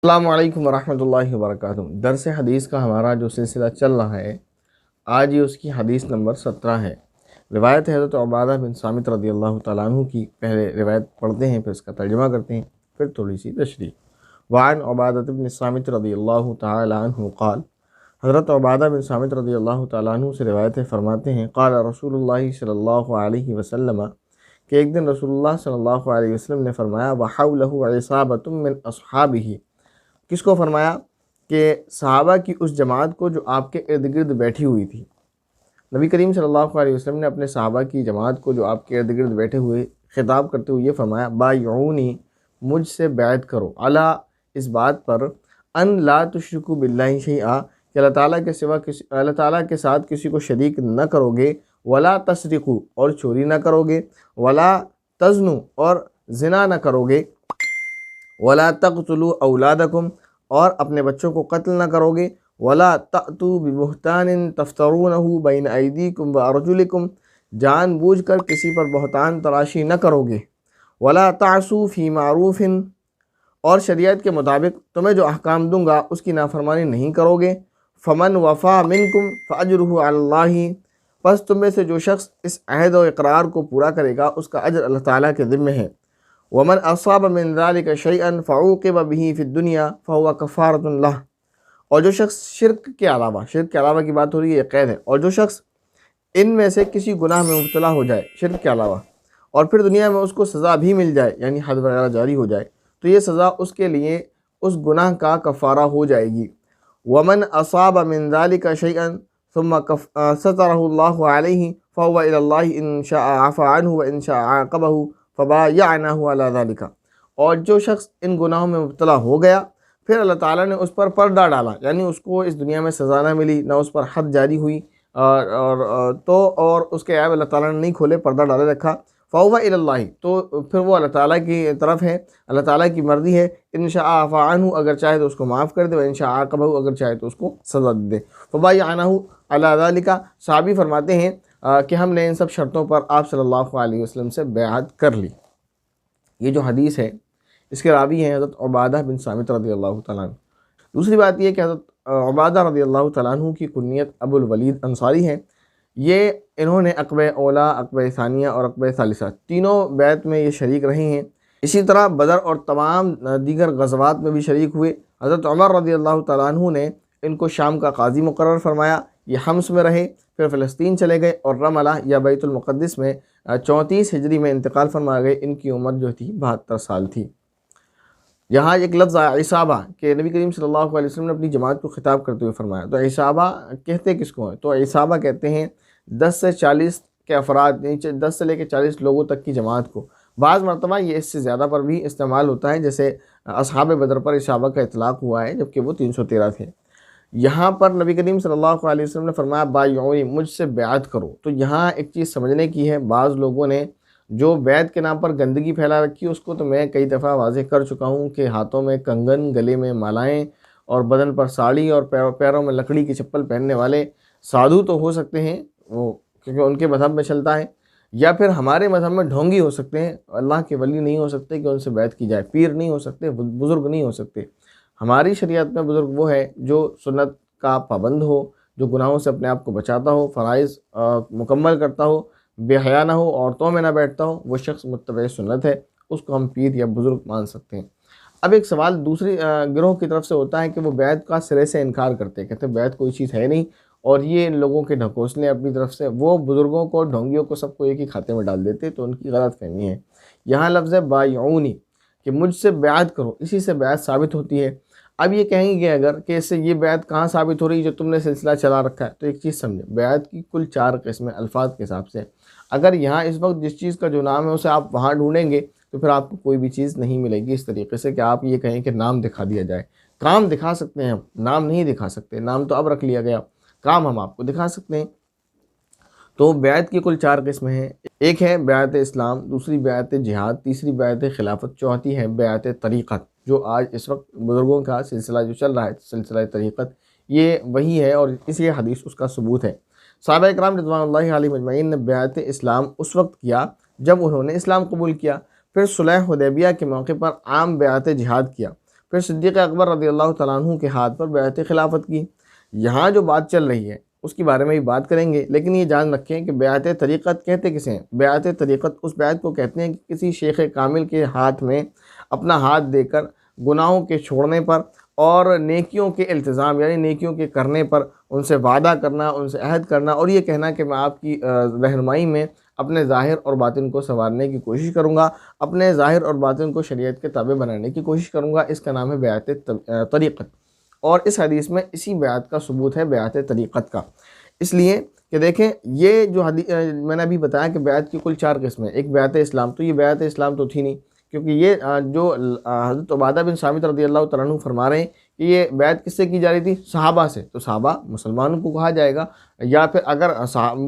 السلام علیکم ورحمۃ اللہ وبرکاتہ۔ درس حدیث کا ہمارا جو سلسلہ چل رہا ہے، آج یہ اس کی حدیث نمبر 17 ہے۔ روایت ہے حضرت عبادہ بن صامت رضی اللہ تعالیٰ عنہ کی۔ پہلے روایت پڑھتے ہیں، پھر اس کا ترجمہ کرتے ہیں، پھر تھوڑی سی تشریح۔ وعن عبادہ بن صامت رضی اللہ تعالیٰ عنہ قال، حضرت عبادہ بن صامت رضی اللہ تعالیٰ عنہ سے روایت ہے، فرماتے ہیں قال رسول اللہ صلی اللہ علیہ وسلم، کہ ایک دن رسول اللہ صلی اللہ علیہ وسلم نے فرمایا وحولہ عصابۃ من اصحابہ، کس کو فرمایا؟ کہ صحابہ کی اس جماعت کو جو آپ کے ارد گرد بیٹھی ہوئی تھی۔ نبی کریم صلی اللہ علیہ وسلم نے اپنے صحابہ کی جماعت کو جو آپ کے ارد گرد بیٹھے ہوئے خطاب کرتے ہوئے یہ فرمایا بایعونی، مجھ سے بیعت کرو، علی، اس بات پر، ان لا تشرکوا باللہ شیئا، کہ اللہ تعالیٰ کے ساتھ کسی کو شریک نہ کرو گے، ولا تسرقوا، اور چوری نہ کرو گے، ولا تزنوا، اور زنا نہ کرو گے، ولا تقتلوا اولادکم، اور اپنے بچوں کو قتل نہ کرو گے، ولا تأتوا ببہتان تفترونہ بین ایدیکم وارجلکم، جان بوجھ کر کسی پر بہتان تراشی نہ کرو گے، ولا تعصوا فی معروف، اور شریعت کے مطابق تمہیں جو احکام دوں گا اس کی نافرمانی نہیں کرو گے، فمن وفا منکم فاجرہ علی اللہ، پس تم میں سے جو شخص اس عہد و اقرار کو پورا کرے گا اس کا اجر اللہ تعالیٰ کے ذمہ ہے، ومن اصاب من ذلك شيئا فعوقب به في الدنيا فهو كفارة له، اور جو شخص شرک کے علاوہ کی بات ہو رہی ہے، یہ قید ہے، اور جو شخص ان میں سے کسی گناہ میں مبتلا ہو جائے شرک کے علاوہ، اور پھر دنیا میں اس کو سزا بھی مل جائے، یعنی حد وغیرہ جاری ہو جائے، تو یہ سزا اس کے لیے اس گناہ کا کفارہ ہو جائے گی۔ ومن اصاب من ذلك شيئا ثم ستره الله عليه فهو الى الله ان شاء عفا عنه وان شاء عاقبه فبايعناه على ذلك، اور جو شخص ان گناہوں میں مبتلا ہو گیا پھر اللہ تعالیٰ نے اس پر پردہ ڈالا، یعنی اس کو اس دنیا میں سزا نہ ملی، نہ اس پر حد جاری ہوئی، اور اس کے عیب اللہ تعالیٰ نے نہیں کھولے، پردہ ڈالے رکھا، فهو الى اللہ، تو پھر وہ اللہ تعالیٰ کی طرف ہے، اللہ تعالیٰ کی مرضی ہے، ان شاء عفا عنہ، اگر چاہے تو اس کو معاف کر دے، وان شاء عاقبہ، اگر چاہے تو اس کو سزا دے دے، فبايعناه على ذلك، صحابی فرماتے ہیں کہ ہم نے ان سب شرطوں پر آپ صلی اللہ علیہ وسلم سے بیعت کر لی۔ یہ جو حدیث ہے اس کے راوی ہیں حضرت عبادہ بن صامت رضی اللہ تعالیٰ عنہ۔ دوسری بات یہ کہ حضرت عبادہ رضی اللہ تعالیٰ عنہ کی کنیت ابو الولید انصاری ہے۔ یہ انہوں نے عقبہ اولا، عقبہ ثانیہ اور عقبہ ثالثہ تینوں بیعت میں یہ شریک رہے ہیں۔ اسی طرح بدر اور تمام دیگر غزوات میں بھی شریک ہوئے۔ حضرت عمر رضی اللہ تعالیٰ عنہ نے ان کو شام کا قاضی مقرر فرمایا، یہ حمص میں رہے، پھر فلسطین چلے گئے، اور رملہ یا بیت المقدس میں 34 ہجری میں انتقال فرما گئے۔ ان کی عمر جو تھی 72 سال تھی۔ یہاں ایک لفظ عصابہ کہ نبی کریم صلی اللہ علیہ وسلم نے اپنی جماعت کو خطاب کرتے ہوئے فرمایا، تو عصابہ کہتے کس کو ہیں؟ تو عصابہ کہتے ہیں 10 سے 40 کے افراد، 10 سے لے کے 40 لوگوں تک کی جماعت کو۔ بعض مرتبہ یہ اس سے زیادہ پر بھی استعمال ہوتا ہے، جیسے اصحاب بدر پر عصابہ کا اطلاق ہوا ہے جبکہ وہ 313 تھے۔ یہاں پر نبی کریم صلی اللہ علیہ وسلم نے فرمایا بایعونی، مجھ سے بیعت کرو۔ تو یہاں ایک چیز سمجھنے کی ہے، بعض لوگوں نے جو بیعت کے نام پر گندگی پھیلا رکھی، اس کو تو میں کئی دفعہ واضح کر چکا ہوں کہ ہاتھوں میں کنگن، گلے میں مالائیں، اور بدن پر ساڑی، اور پیروں میں لکڑی کی چپل پہننے والے سادھو تو ہو سکتے ہیں، وہ کیونکہ ان کے مذہب میں چلتا ہے، یا پھر ہمارے مذہب میں ڈھونگی ہو سکتے ہیں، اللہ کے ولی نہیں ہو سکتے کہ ان سے بیعت کی جائے، پیر نہیں ہو سکتے، بزرگ نہیں ہو سکتے۔ ہماری شریعت میں بزرگ وہ ہے جو سنت کا پابند ہو، جو گناہوں سے اپنے آپ کو بچاتا ہو، فرائض مکمل کرتا ہو، بے حیا نہ ہو، عورتوں میں نہ بیٹھتا ہو، وہ شخص متبع سنت ہے، اس کو ہم پیر یا بزرگ مان سکتے ہیں۔ اب ایک سوال دوسری گروہ کی طرف سے ہوتا ہے کہ وہ بیعت کا سرے سے انکار کرتے ہیں، کہتے ہیں بیعت کوئی چیز ہے نہیں، اور یہ ان لوگوں کے ڈھکوسلے اپنی طرف سے، وہ بزرگوں کو، ڈھونگیوں کو، سب کو ایک ہی کھاتے میں ڈال دیتے، تو ان کی غلط فہمی ہے۔ یہاں لفظ ہے بایعونی کہ مجھ سے بیعت کرو، اسی سے بیعت ثابت ہوتی ہے۔ اب یہ کہیں گے اگر کہ اس سے یہ بیعت کہاں ثابت ہو رہی ہے جو تم نے سلسلہ چلا رکھا ہے، تو ایک چیز سمجھے، بیعت کی کل 4 قسمیں الفاظ کے حساب سے۔ اگر یہاں اس وقت جس چیز کا جو نام ہے اسے آپ وہاں ڈھونڈیں گے تو پھر آپ کو کوئی بھی چیز نہیں ملے گی اس طریقے سے کہ آپ یہ کہیں کہ نام دکھا دیا جائے۔ کام دکھا سکتے ہیں ہم، نام نہیں دکھا سکتے، نام تو اب رکھ لیا گیا، کام ہم آپ کو دکھا سکتے ہیں۔ تو بیعت کی کل 4 قسمیں ہیں۔ ایک ہے بیعت اسلام، دوسری بیعت جہاد، تیسری بیعت خلافت، چوتھی ہے بیعت طریقت، جو آج اس وقت بزرگوں کا سلسلہ جو چل رہا ہے، سلسلہ طریقت، یہ وہی ہے، اور اسی حدیث اس کا ثبوت ہے۔ صحابہ اکرام رضوان اللہ علیہم اجمعین نے بیعت اسلام اس وقت کیا جب انہوں نے اسلام قبول کیا، پھر صلح حدیبیہ کے موقع پر عام بیعت جہاد کیا، پھر صدیق اکبر رضی اللہ تعالیٰ عنہ کے ہاتھ پر بیعت خلافت کی۔ یہاں جو بات چل رہی ہے اس کے بارے میں بھی بات کریں گے، لیکن یہ جان رکھیں کہ بیعت طریقت کہتے کسے ہیں؟ بیعت طریقت اس بیعت کو کہتے ہیں کہ کسی شیخ کامل کے ہاتھ میں اپنا ہاتھ دے کر گناہوں کے چھوڑنے پر اور نیکیوں کے التزام یعنی نیکیوں کے کرنے پر ان سے وعدہ کرنا، ان سے عہد کرنا اور یہ کہنا کہ میں آپ کی رہنمائی میں اپنے ظاہر اور باطن کو سنوارنے کی کوشش کروں گا، اپنے ظاہر اور باطن کو شریعت کے تابع بنانے کی کوشش کروں گا۔ اس کا نام ہے بیعت طریقت، اور اس حدیث میں اسی بیعت کا ثبوت ہے، بیعت طریقت کا۔ اس لیے کہ دیکھیں یہ جو میں نے ابھی بتایا کہ بیعت کی کل 4 قسمیں، ایک بیعت اسلام، تو یہ بیعت اسلام تو تھی نہیں، کیونکہ یہ جو حضرت عبادہ بن صامت رضی اللہ تعالیٰ عنہ فرما رہے ہیں کہ یہ بیعت کس سے کی جا رہی تھی؟ صحابہ سے، تو صحابہ مسلمانوں کو کہا جائے گا، یا پھر اگر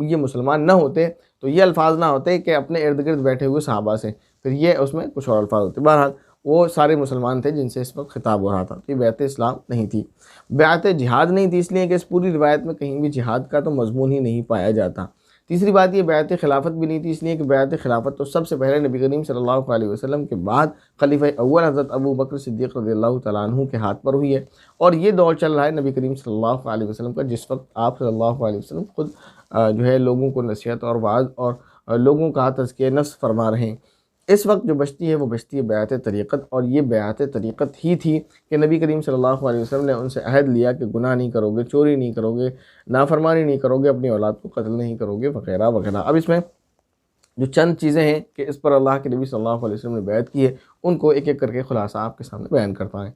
یہ مسلمان نہ ہوتے تو یہ الفاظ نہ ہوتے کہ اپنے ارد گرد بیٹھے ہوئے صحابہ سے، پھر یہ اس میں کچھ اور الفاظ ہوتے۔ بہرحال وہ سارے مسلمان تھے جن سے اس وقت خطاب ہو رہا تھا، تو یہ بیعت اسلام نہیں تھی۔ بیعت جہاد نہیں تھی، اس لیے کہ اس پوری روایت میں کہیں بھی جہاد کا تو مضمون ہی نہیں پایا جاتا۔ تیسری بات یہ بیعت خلافت بھی نہیں تھی، اس لیے کہ بیعت خلافت تو سب سے پہلے نبی کریم صلی اللہ علیہ وسلم کے بعد خلیفہ اول حضرت ابو بکر صدیق رضی اللہ تعالیٰ عنہ کے ہاتھ پر ہوئی ہے، اور یہ دور چل رہا ہے نبی کریم صلی اللہ علیہ وسلم کا، جس وقت آپ صلی اللہ علیہ وسلم خود جو ہے لوگوں کو نصیحت اور وعظ اور لوگوں کا تزکیہ نفس فرما رہے ہیں۔ اس وقت جو بچتی ہے وہ بچتی ہے بیعت طریقت، اور یہ بیعت طریقت ہی تھی کہ نبی کریم صلی اللہ علیہ وسلم نے ان سے عہد لیا کہ گناہ نہیں کرو گے، چوری نہیں کرو گے، نافرمانی نہیں کرو گے، اپنی اولاد کو قتل نہیں کرو گے، وغیرہ وغیرہ۔ اب اس میں جو چند چیزیں ہیں کہ اس پر اللہ کے نبی صلی اللہ علیہ وسلم نے بیعت کی ہے، ان کو ایک ایک کر کے خلاصہ آپ کے سامنے بیان کرتا ہے۔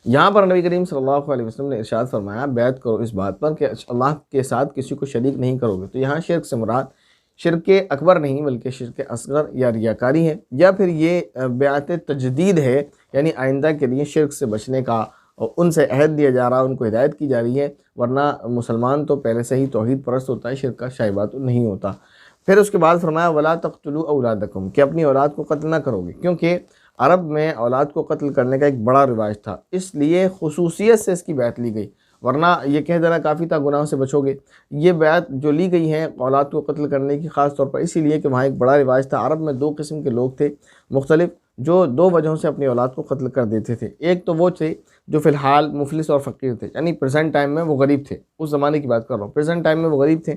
یہاں پر نبی کریم صلی اللہ علیہ وسلم نے ارشاد فرمایا بیعت کرو اس بات پر کہ اللہ کے ساتھ کسی کو شریک نہیں کرو گے، تو یہاں شرک سے مراد شرک اکبر نہیں بلکہ شرک اصغر یا ریاکاری ہے، یا پھر یہ بیعت تجدید ہے، یعنی آئندہ کے لیے شرک سے بچنے کا ان سے عہد دیا جا رہا، ان کو ہدایت کی جا رہی ہے، ورنہ مسلمان تو پہلے سے ہی توحید پرست ہوتا ہے، شرک کا شائبہ تو نہیں ہوتا۔ پھر اس کے بعد فرمایا وَلَا تَقْتُلُوا أَوْلَادَكُمْ کہ اپنی اولاد کو قتل نہ کرو گے، کیونکہ عرب میں اولاد کو قتل کرنے کا ایک بڑا رواج تھا، اس لیے خصوصیت سے اس کی بیعت لی گئی، ورنہ یہ کہہ دینا کافی تھا گناہوں سے بچو گے۔ یہ بیعت جو لی گئی ہے اولاد کو قتل کرنے کی خاص طور پر اسی لیے کہ وہاں ایک بڑا رواج تھا۔ عرب میں 2 قسم کے لوگ تھے مختلف، جو 2 وجہوں سے اپنی اولاد کو قتل کر دیتے تھے۔ ایک تو وہ تھے جو فی الحال مفلس اور فقیر تھے، یعنی پریزنٹ ٹائم میں وہ غریب تھے، اس زمانے کی بات کر رہا ہوں، پریزنٹ ٹائم میں وہ غریب تھے۔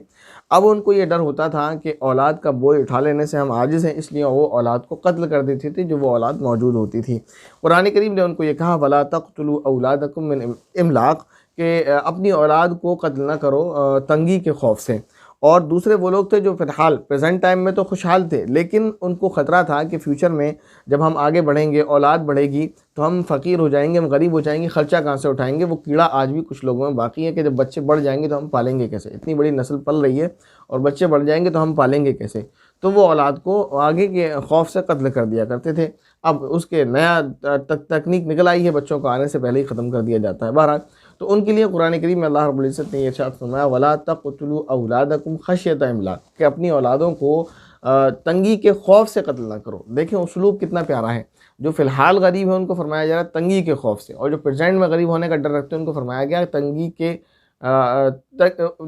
اب ان کو یہ ڈر ہوتا تھا کہ اولاد کا بوجھ اٹھا لینے سے ہم عاجز ہیں، اس لیے وہ اولاد کو قتل کر دیتے تھے جو وہ اولاد موجود ہوتی تھی۔ قرآن کریم نے ان کو یہ کہا وَلَا تَقْتُلُوا أَوْلَادَكُمْ مِنْ إِمْلَاقٍ کہ اپنی اولاد کو قتل نہ کرو تنگی کے خوف سے۔ اور دوسرے وہ لوگ تھے جو فی الحال پریزنٹ ٹائم میں تو خوشحال تھے، لیکن ان کو خطرہ تھا کہ فیوچر میں جب ہم آگے بڑھیں گے، اولاد بڑھے گی تو ہم فقیر ہو جائیں گے، ہم غریب ہو جائیں گے، خرچہ کہاں سے اٹھائیں گے۔ وہ کیڑا آج بھی کچھ لوگوں میں باقی ہے کہ جب بچے بڑھ جائیں گے تو ہم پالیں گے کیسے، اتنی بڑی نسل پل رہی ہے اور بچے بڑھ جائیں گے تو ہم پالیں گے کیسے، تو وہ اولاد کو آگے کے خوف سے قتل کر دیا کرتے تھے۔ اب اس کے نیا تکنیک نکل آئی ہے، بچوں کو آنے سے پہلے ہی ختم کر دیا جاتا ہے۔ بہرحال تو ان کے لیے قرآن کریم میں اللہ رب العزت نے یہ ارشاد فرمایا وَلَا تَقْتُلُوا أَوْلَادَكُمْ خَشْيَةَ إِمْلَاقٍ کہ اپنی اولادوں کو تنگی کے خوف سے قتل نہ کرو۔ دیکھیں اسلوب کتنا پیارا ہے، جو فی الحال غریب ہے ان کو فرمایا جا رہا ہے تنگی کے خوف سے، اور جو پریزنٹ میں غریب ہونے کا ڈر رکھتے ہیں ان کو فرمایا گیا تنگی کے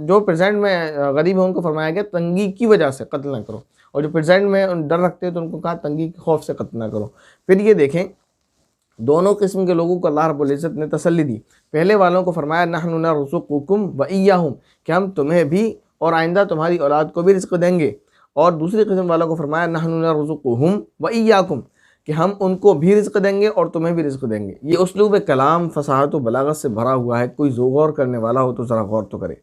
جو پریزنٹ میں غریب ہیں ان کو فرمایا گیا تنگی کی وجہ سے قتل نہ کرو، اور جو پریزنٹ میں ڈر رکھتے ہیں تو ان کو کہا تنگی کے خوف سے قتل نہ کرو۔ پھر یہ دیکھیں دونوں قسم کے لوگوں کو اللہ رب العزت نے تسلی دی۔ پہلے والوں کو فرمایا نحن نرزقکم وإیاہم کہ ہم تمہیں بھی اور آئندہ تمہاری اولاد کو بھی رزق دیں گے، اور دوسری قسم والوں کو فرمایا نحن نرزقہم وإیاکم کہ ہم ان کو بھی رزق دیں گے اور تمہیں بھی رزق دیں گے۔ یہ اسلوب کلام فصاحت و بلاغت سے بھرا ہوا ہے، کوئی غور کرنے والا ہو تو ذرا غور تو کرے۔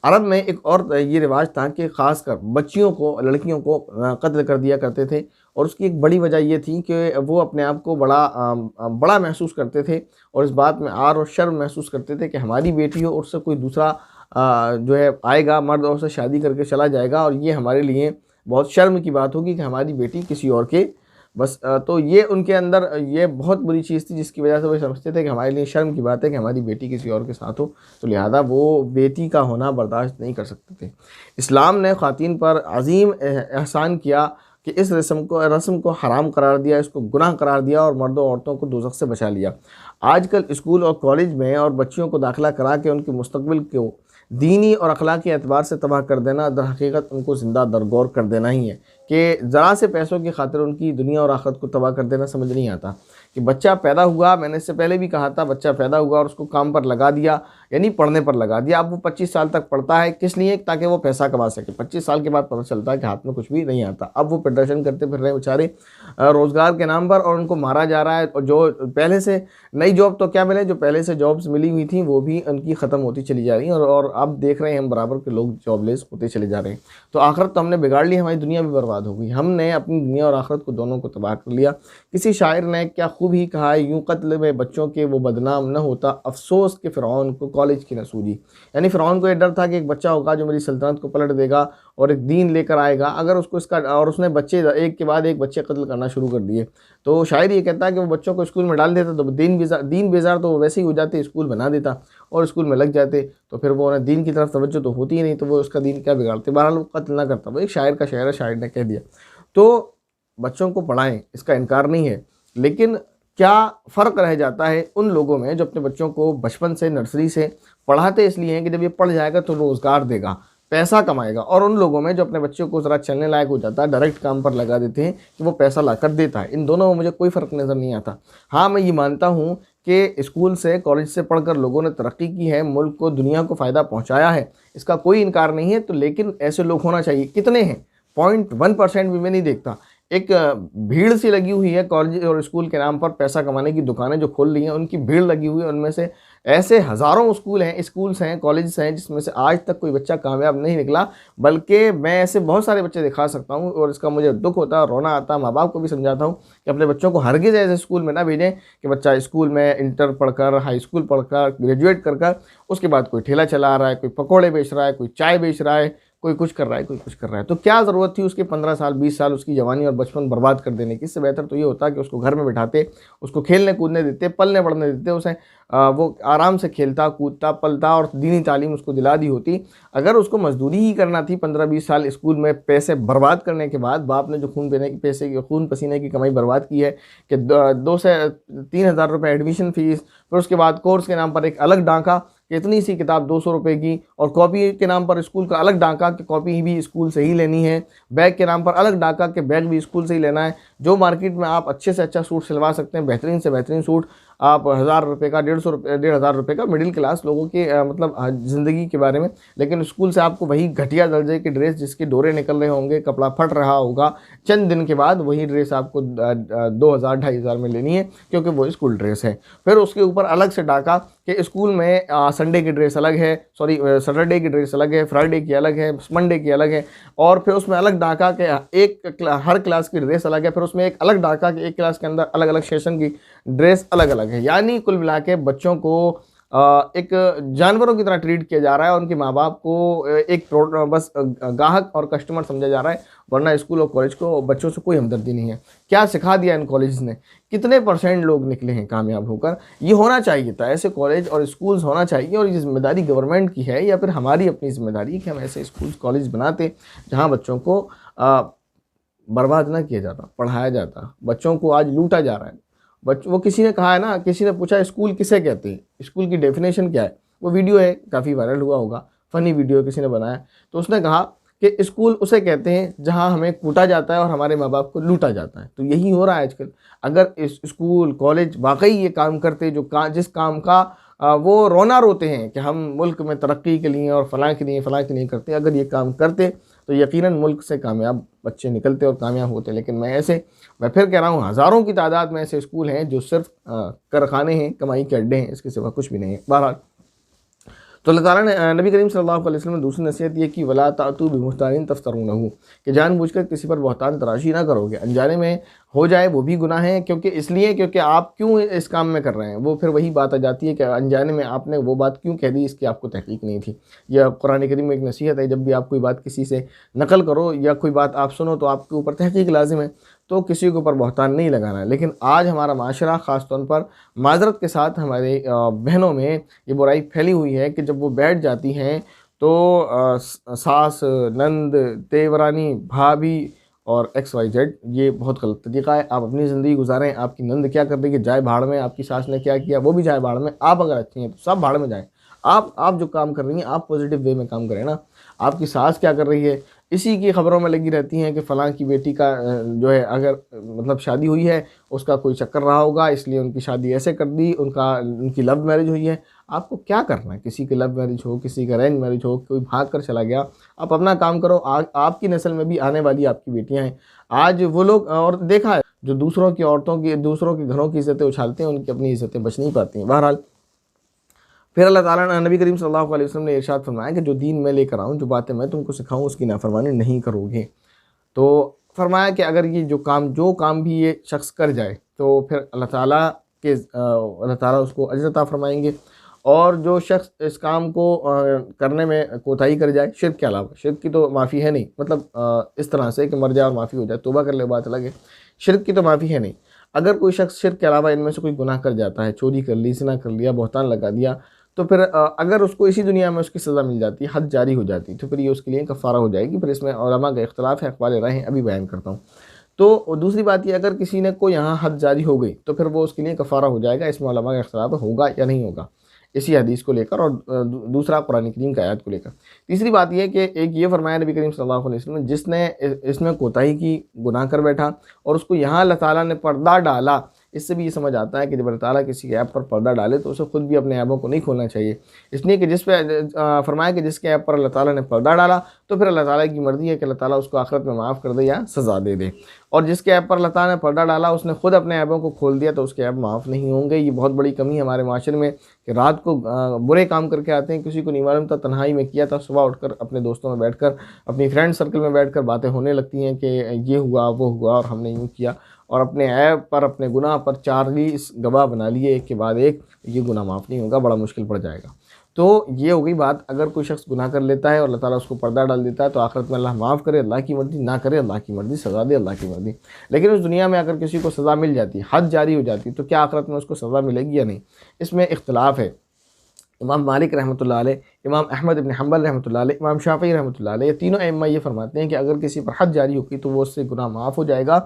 عرب میں ایک اور یہ رواج تھا کہ خاص کر بچیوں کو، لڑکیوں کو قتل کر دیا کرتے تھے، اور اس کی ایک بڑی وجہ یہ تھی کہ وہ اپنے آپ کو بڑا محسوس کرتے تھے، اور اس بات میں عار اور شرم محسوس کرتے تھے کہ ہماری بیٹی ہو اور اس سے کوئی دوسرا جو ہے آئے گا مرد اور سے شادی کر کے چلا جائے گا، اور یہ ہمارے لیے بہت شرم کی بات ہوگی کہ ہماری بیٹی کسی اور کے بس تو یہ ان کے اندر یہ بہت بری چیز تھی، جس کی وجہ سے وہ سمجھتے تھے کہ ہمارے لیے شرم کی بات ہے کہ ہماری بیٹی کسی اور کے ساتھ ہو، تو لہذا وہ بیٹی کا ہونا برداشت نہیں کر سکتے تھے۔ اسلام نے خواتین پر عظیم احسان کیا کہ اس رسم کو حرام قرار دیا، اس کو گناہ قرار دیا، اور مرد و عورتوں کو دوزخ سے بچا لیا۔ آج کل اسکول اور کالج میں اور بچیوں کو داخلہ کرا کے ان کے مستقبل کو دینی اور اخلاقی اعتبار سے تباہ کر دینا در حقیقت ان کو زندہ درگور کر دینا ہی ہے، کہ ذرا سے پیسوں کی خاطر ان کی دنیا اور آخرت کو تباہ کر دینا سمجھ نہیں آتا کہ بچہ پیدا ہوا، میں نے اس سے پہلے بھی کہا تھا، بچہ پیدا ہوا اور اس کو کام پر لگا دیا، یعنی پڑھنے پر لگا دیا. اب وہ 25 سال تک پڑھتا ہے، کس لیے؟ تاکہ وہ پیسہ کما سکے. 25 سال کے بعد پتہ چلتا ہے کہ ہاتھ میں کچھ بھی نہیں آتا. اب وہ پریڈیشن کرتے پھر رہے بیچارے روزگار کے نام پر، اور ان کو مارا جا رہا ہے. اور جو پہلے سے نئی جاب تو کیا ملے، جو پہلے سے جابس ملی ہوئی تھیں وہ بھی ان کی ختم ہوتی چلی جا رہی ہیں، اور اب دیکھ رہے ہیں ہم برابر کے لوگ جاب لیس ہوتے چلے جا رہے ہیں. تو آخرت تو ہم نے بگاڑ لی، ہماری دنیا بھی برباد ہو گئی. ہم نے اپنی دنیا اور آخرت کو دونوں کو تباہ کر لیا. کسی شاعر نے کیا خوب ہی کہا ہے، یوں قتل میں بچوں کے وہ بدنام نہ ہوتا، افسوس کہ فرعون کو کالج کی نہ سوجی. یعنی فرعون کو یہ ڈر تھا کہ ایک بچہ ہوگا جو میری سلطنت کو پلٹ دے گا اور ایک دین لے کر آئے گا. اگر اس کو اس کا، اور اس نے بچے ایک کے بعد ایک بچے قتل کرنا شروع کر دیے. تو شاعر یہ کہتا ہے کہ وہ بچوں کو اسکول میں ڈال دیتا تو دین بیزار تو وہ ویسے ہی ہو جاتے، اسکول بنا دیتا اور اسکول میں لگ جاتے، تو پھر وہ دین کی طرف توجہ تو ہوتی ہی نہیں، تو وہ اس کا دین کیا بگاڑتے. بہرحال وہ قتل نہ کرتا. وہ ایک شاعر کا شعر ہے، شاعر نے کہہ دیا. تو بچوں کو پڑھائیں، اس کا انکار نہیں ہے، لیکن کیا فرق رہ جاتا ہے ان لوگوں میں جو اپنے بچوں کو بچپن سے، نرسری سے پڑھاتے اس لیے ہیں کہ جب یہ پڑھ جائے گا تو روزگار دے گا، پیسہ کمائے گا، اور ان لوگوں میں جو اپنے بچوں کو ذرا چلنے لائق ہو جاتا ہے، ڈائریکٹ کام پر لگا دیتے ہیں کہ وہ پیسہ لا کر دیتا ہے. ان دونوں میں مجھے کوئی فرق نظر نہیں آتا. ہاں میں یہ مانتا ہوں کہ اسکول سے، کالج سے پڑھ کر لوگوں نے ترقی کی ہے، ملک کو، دنیا کو فائدہ پہنچایا ہے، اس کا کوئی انکار نہیں ہے. تو لیکن ایسے لوگ ہونا چاہیے. کتنے ہیں؟ 0.1% بھی میں نہیں دیکھتا. ایک بھیڑ سی لگی ہوئی ہے کالج اور اسکول کے نام پر، پیسہ کمانے کی دکانیں جو کھول رہی ہیں ان کی بھیڑ لگی ہوئی ہے. ان میں سے ایسے ہزاروں اسکولز ہیں، کالجز ہیں جس میں سے آج تک کوئی بچہ کامیاب نہیں نکلا. بلکہ میں ایسے بہت سارے بچے دکھا سکتا ہوں، اور اس کا مجھے دکھ ہوتا ہے، رونا آتا ہے. ماں باپ کو بھی سمجھاتا ہوں کہ اپنے بچوں کو ہرگز ایسے اسکول میں نہ بھیجیں کہ بچہ اسکول میں انٹر پڑھ کر، ہائی اسکول پڑھ کر، گریجویٹ کر اس کے بعد کوئی ٹھیلا چلا رہا ہے، کوئی پکوڑے بیچ رہا ہے، کوئی چائے بیچ رہا ہے، کوئی کچھ کر رہا ہے، کوئی کچھ کر رہا ہے. تو کیا ضرورت تھی اس کے 15 سال 20 سال اس کی جوانی اور بچپن برباد کر دینے کی؟ اس سے بہتر تو یہ ہوتا کہ اس کو گھر میں بٹھاتے، اس کو کھیلنے کودنے دیتے، پلنے بڑھنے دیتے، اسے وہ آرام سے کھیلتا کودتا پلتا اور دینی تعلیم اس کو دلا دی ہوتی. اگر اس کو مزدوری ہی کرنا تھی 15-20 سال اسکول میں پیسے برباد کرنے کے بعد، باپ نے جو خون پسینے کی کمائی برباد کی ہے کہ 2 سے 3 ہزار روپے ایڈمیشن فیس، پھر اس کے بعد کورس کے نام پر ایک الگ ڈانکا کہ اتنی سی کتاب 200 روپے کی، اور کاپی کے نام پر اسکول کا الگ ڈانکا کہ کاپی بھی اسکول سے ہی لینی ہے، بیگ کے نام پر الگ ڈانکا کہ بیگ بھی اسکول سے ہی لینا ہے. جو مارکیٹ میں آپ اچھے سے اچھا سوٹ سلوا سکتے ہیں، بہترین سے بہترین سوٹ آپ 1000 روپے کا، 1,500 روپے کا، مڈل کلاس لوگوں کی مطلب زندگی کے بارے میں، لیکن اسکول سے آپ کو وہی گھٹیا درجے کی ڈریس جس کے ڈورے نکل رہے ہوں گے، کپڑا پھٹ رہا ہوگا، چند دن کے بعد وہی ڈریس آپ کو 2,000-2,500 میں لینی ہے کیونکہ وہ اسکول ڈریس ہے. پھر اس کے اوپر الگ سے ڈاکا کہ اسکول میں سنڈے کی ڈریس الگ ہے، سیٹرڈے کی ڈریس الگ ہے، فرائیڈے کی الگ ہے، منڈے کی الگ ہے، اور پھر اس میں الگ ڈاکا کہ ہر کلاس کی ڈریس الگ ہے. پھر اس میں ایک الگ ڈاکا کہ ایک کلاس کے اندر الگ الگ سیشن کی ڈریس الگ الگ ہے. یعنی کل ملا کے بچوں کو ایک جانوروں کی طرح ٹریٹ کیا جا رہا ہے، اور ان کے ماں باپ کو ایک بس گاہک اور کسٹمر سمجھا جا رہا ہے، ورنہ اسکول اور کالج کو بچوں سے کوئی ہمدردی نہیں ہے. کیا سکھا دیا ان کالجز نے؟ کتنے % لوگ نکلے ہیں کامیاب ہو کر؟ یہ ہونا چاہیے تھا، ایسے کالج اور اسکولز ہونا چاہیے. اور یہ ذمہ داری گورنمنٹ کی ہے یا پھر ہماری اپنی ذمہ داری ہے کہ ہم ایسے اسکولز کالج بناتے جہاں بچوں کو برباد نہ کیا جاتا، پڑھایا جاتا. بچوں کو آج لوٹا جا رہا ہے. وہ کسی نے کہا ہے نا، کسی نے پوچھا اسکول کسے کہتے ہیں، اسکول کی ڈیفینیشن کیا ہے؟ وہ ویڈیو ہے، کافی وائرل ہوا ہوگا، فنی ویڈیو کسی نے بنایا. تو اس نے کہا کہ اسکول اسے کہتے ہیں جہاں ہمیں کوٹا جاتا ہے اور ہمارے ماں باپ کو لوٹا جاتا ہے. تو یہی ہو رہا ہے آج کل. اگر اسکول کالج واقعی یہ کام کرتے جس کام کا وہ رونا روتے ہیں کہ ہم ملک میں ترقی کے لیے اور فلاں کے لیے کرتے ہیں، اگر یہ کام کرتے تو یقیناً ملک سے کامیاب بچے نکلتے اور کامیاب ہوتے. لیکن میں پھر کہہ رہا ہوں، ہزاروں کی تعداد میں ایسے اسکول ہیں جو صرف کارخانے ہیں، کمائی کے اڈے ہیں، اس کے سوا کچھ بھی نہیں ہے. بہرحال تو اللہ تعالیٰ نے نبی کریم صلی اللہ علیہ وسلم نے دوسری نصیحت یہ کی، وَلَا تَأْتُوا بِبُهْتَانٍ تَفْتَرُونَهُ، کہ جان بوجھ کر کسی پر بہتان تراشی نہ کرو گے. انجانے میں ہو جائے وہ بھی گناہ ہے، کیونکہ آپ کیوں اس کام میں کر رہے ہیں. وہ پھر وہی بات آ جاتی ہے کہ انجانے میں آپ نے وہ بات کیوں کہہ دی، اس کی آپ کو تحقیق نہیں تھی. یہ قرآن کریم میں ایک نصیحت ہے، جب بھی آپ کوئی بات کسی سے نقل کرو یا کوئی بات آپ سنو تو آپ کے اوپر تحقیق لازم ہے، تو کسی کے اوپر بہتان نہیں لگانا ہے. لیکن آج ہمارا معاشرہ، خاص طور پر معذرت کے ساتھ ہمارے بہنوں میں یہ برائی پھیلی ہوئی ہے کہ جب وہ بیٹھ جاتی ہیں تو ساس، نند، دیورانی، بھابھی اور XYZ، یہ بہت غلط طریقہ ہے. آپ اپنی زندگی گزاریں، آپ کی نند کیا کر رہی ہے جائے بھاڑ میں، آپ کی ساس نے کیا کیا وہ بھی جائے بھاڑ میں. آپ اگر اچھی ہیں تو سب بھاڑ میں جائیں. آپ جو کام کر رہی ہیں آپ پازیٹیو وے میں کام کریں نا. آپ کی ساس کیا کر رہی ہے، اسی کی خبروں میں لگی رہتی ہیں کہ فلاں کی بیٹی کا جو ہے اگر مطلب شادی ہوئی ہے، اس کا کوئی چکر رہا ہوگا اس لیے ان کی شادی ایسے کر دی، ان کی لو میرج ہوئی ہے۔ آپ کو کیا کرنا ہے؟ کسی کی لو میرج ہو، کسی کا ارینج میرج ہو، کوئی بھاگ کر چلا گیا، آپ اپنا کام کرو۔ آپ کی نسل میں بھی آنے والی آپ کی بیٹیاں ہیں۔ آج وہ لوگ اور دیکھا ہے جو دوسروں کی عورتوں کی، دوسروں کے گھروں کی عزتیں اچھالتے ہیں، ان کی اپنی عزتیں بچ نہیں پاتی ہیں۔ بہرحال پھر اللہ تعالیٰ نے، نبی کریم صلی اللہ علیہ وسلم نے ارشاد فرمایا کہ جو دین میں لے کر آؤں، جو باتیں میں تم کو سکھاؤں، اس کی نافرمانی نہیں کرو گے۔ تو فرمایا کہ اگر یہ جو کام بھی یہ شخص کر جائے تو پھر اللہ تعالیٰ اس کو اجر عطا فرمائیں گے، اور جو شخص اس کام کو کرنے میں کوتاہی کر جائے، شرک کے علاوہ، شرک کی تو معافی ہے نہیں، مطلب اس طرح سے کہ مر جائے اور معافی ہو جائے، توبہ کر لے بات الگ ہے، شرک کی تو معافی ہے نہیں۔ اگر کوئی شخص شرک کے علاوہ ان میں سے کوئی گناہ کر جاتا ہے، چوری کر لی، زنا کر لیا، بہتان لگا دیا، تو پھر اگر اس کو اسی دنیا میں اس کی سزا مل جاتی، حد جاری ہو جاتی، تو پھر یہ اس کے لیے کفارہ ہو جائے گی۔ پھر اس میں علماء کا اختلاف ہے، اقوال رائے ہیں، ابھی بیان کرتا ہوں۔ تو دوسری بات یہ، اگر کسی نے کو یہاں حد جاری ہو گئی تو پھر وہ اس کے لیے کفارہ ہو جائے گا۔ اس میں علماء کا اختلاف ہوگا یا نہیں ہوگا، اسی حدیث کو لے کر، اور دوسرا قرآن کریم کی آیات کو لے کر۔ تیسری بات یہ کہ ایک یہ فرمایا نبی کریم صلی اللہ علیہ وسلم نے، جس نے اس میں کوتاہی کی، گناہ کر بیٹھا، اور اس کو یہاں اللہ تعالیٰ نے پردہ ڈالا۔ اس سے بھی یہ سمجھ آتا ہے کہ جب اللہ تعالیٰ کسی کے عیب پر پردہ ڈالے تو اسے خود بھی اپنے عیبوں کو نہیں کھولنا چاہیے، اس لیے کہ جس پہ فرمایا کہ جس کے عیب پر اللہ تعالیٰ نے پردہ ڈالا تو پھر اللہ تعالیٰ کی مرضی ہے کہ اللہ تعالیٰ اس کو آخرت میں معاف کر دے یا سزا دے دے، اور جس کے عیب پر اللہ تعالیٰ نے پردہ ڈالا اس نے خود اپنے عیبوں کو کھول دیا تو اس کے عیب معاف نہیں ہوں گے۔ یہ بہت بڑی کمی ہے ہمارے معاشرے میں کہ رات کو برے کام کر کے آتے ہیں، کسی کو نہیں معلوم تھا، تنہائی میں کیا تھا، صبح اٹھ کر اپنے دوستوں میں بیٹھ کر، اپنی فرینڈ سرکل میں بیٹھ کر باتیں ہونے لگتی ہیں کہ یہ ہوا وہ ہوا اور ہم نے یوں کیا، اور اپنے عیب پر، اپنے گناہ پر 40 گواہ بنا لیے ایک کے بعد ایک۔ یہ گناہ معاف نہیں ہوگا، بڑا مشکل پڑ جائے گا۔ تو یہ ہو گئی بات، اگر کوئی شخص گناہ کر لیتا ہے اور اللہ تعالیٰ اس کو پردہ ڈال دیتا ہے تو آخرت میں اللہ معاف کرے، اللہ کی مرضی، نہ کرے اللہ کی مرضی، سزا دے اللہ کی مرضی۔ لیکن اس دنیا میں اگر کسی کو سزا مل جاتی، حد جاری ہو جاتی، تو کیا آخرت میں اس کو سزا ملے گی یا نہیں؟ اس میں اختلاف ہے۔ امام مالک رحمۃ اللہ علیہ، امام احمد بن حنبل رحمۃ اللہ علیہ، امام شافعی رحمۃ اللہ علیہ، یہ تینوں ائمہ یہ فرماتے ہیں کہ اگر کسی پر حد جاری ہوگی تو وہ اس سے گناہ معاف ہو جائے گا،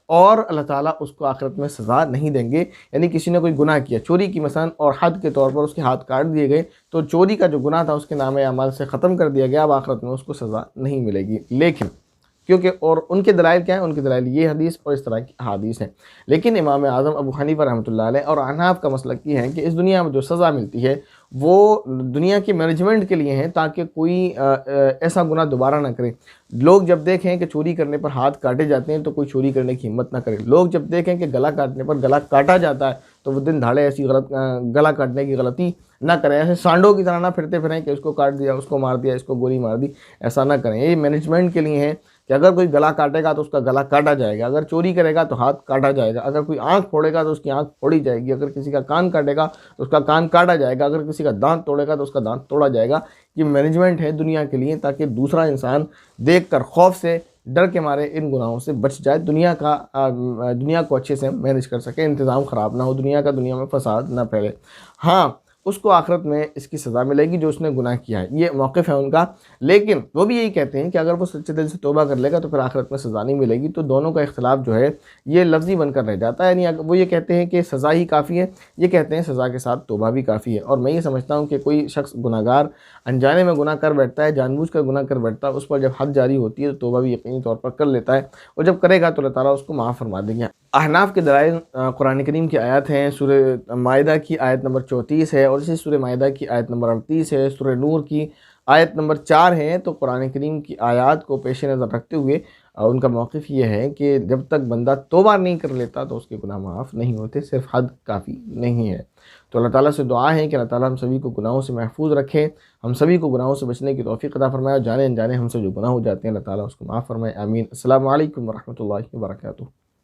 اور اللہ تعالیٰ اس کو آخرت میں سزا نہیں دیں گے۔ یعنی کسی نے کوئی گناہ کیا، چوری کی مثلا، اور حد کے طور پر اس کے ہاتھ کاٹ دیے گئے، تو چوری کا جو گناہ تھا اس کے نام اعمال سے ختم کر دیا گیا، اب آخرت میں اس کو سزا نہیں ملے گی۔ لیکن کیونکہ، اور ان کے دلائل کیا ہیں؟ ان کے دلائل یہ حدیث اور اس طرح کی احادیث ہیں۔ لیکن امام اعظم ابو حنیفہ رحمۃ اللہ علیہ اور احناف کا مسلک یہ ہے کہ اس دنیا میں جو سزا ملتی ہے وہ دنیا کی مینجمنٹ کے لیے ہیں، تاکہ کوئی ایسا گناہ دوبارہ نہ کرے۔ لوگ جب دیکھیں کہ چوری کرنے پر ہاتھ کاٹے جاتے ہیں تو کوئی چوری کرنے کی ہمت نہ کرے۔ لوگ جب دیکھیں کہ گلا کاٹنے پر گلا کاٹا جاتا ہے تو وہ دن دھاڑے ایسی گلا کاٹنے کی غلطی نہ کریں، ایسے سانڈوں کی طرح نہ پھرتے پھریں کہ اس کو کاٹ دیا، اس کو مار دیا، اس کو گولی مار دی، ایسا نہ کریں۔ یہ مینجمنٹ کے لیے ہے کہ اگر کوئی گلا کاٹے گا تو اس کا گلا کاٹا جائے گا، اگر چوری کرے گا تو ہاتھ کاٹا جائے گا، اگر کوئی آنکھ پھوڑے گا تو اس کی آنکھ پھوڑی جائے گی، اگر کسی کا کان کاٹے گا تو اس کا کان کاٹا جائے گا، اگر کسی کا دانت توڑے گا تو اس کا دانت توڑا جائے گا۔ یہ مینجمنٹ ہے دنیا کے لیے، تاکہ دوسرا انسان دیکھ کر خوف سے، ڈر کے مارے ان گناہوں سے بچ جائے، دنیا کو اچھے سے مینج کر سکے، انتظام خراب نہ ہو، دنیا میں فساد نہ پھیلے۔ ہاں، اس کو آخرت میں اس کی سزا ملے گی جو اس نے گناہ کیا ہے، یہ موقف ہے ان کا۔ لیکن وہ بھی یہی کہتے ہیں کہ اگر وہ سچے دل سے توبہ کر لے گا تو پھر آخرت میں سزا نہیں ملے گی۔ تو دونوں کا اختلاف جو ہے یہ لفظی بن کر رہ جاتا ہے، یعنی وہ یہ کہتے ہیں کہ سزا ہی کافی ہے، یہ کہتے ہیں سزا کے ساتھ توبہ بھی کافی ہے۔ اور میں یہ سمجھتا ہوں کہ کوئی شخص گناہ گار انجانے میں گناہ کر بیٹھتا ہے، جان بوجھ کر گناہ کر بیٹھتا ہے، اس پر جب حد جاری ہوتی ہے تو توبہ بھی یقینی طور پر کر لیتا ہے، اور جب کرے گا تو اللہ تعالیٰ اس کو معاف فرما دیں گے۔ احناف کے دلائل قرآن کریم کی آیات ہیں، سورہ مائدہ کی آیت نمبر 34 ہے، اور اسی سورہ مائدہ کی آیت نمبر 38 ہے، سورہ نور کی آیت نمبر 4 ہے۔ تو قرآن کریم کی آیات کو پیش نظر رکھتے ہوئے ان کا موقف یہ ہے کہ جب تک بندہ توبہ نہیں کر لیتا تو اس کے گناہ معاف نہیں ہوتے، صرف حد کافی نہیں ہے۔ تو اللہ تعالیٰ سے دعا ہے کہ اللہ تعالیٰ ہم سبھی کو گناہوں سے محفوظ رکھے، ہم سبھی کو گناہوں سے بچنے کی توفیق عطا فرمائے، اور جانے انجانے ہم سے جو گناہ ہو جاتے ہیں اللہ تعالیٰ اس کو معاف فرمائے، آمین۔ السلام علیکم ورحمۃ اللہ وبرکاتہ۔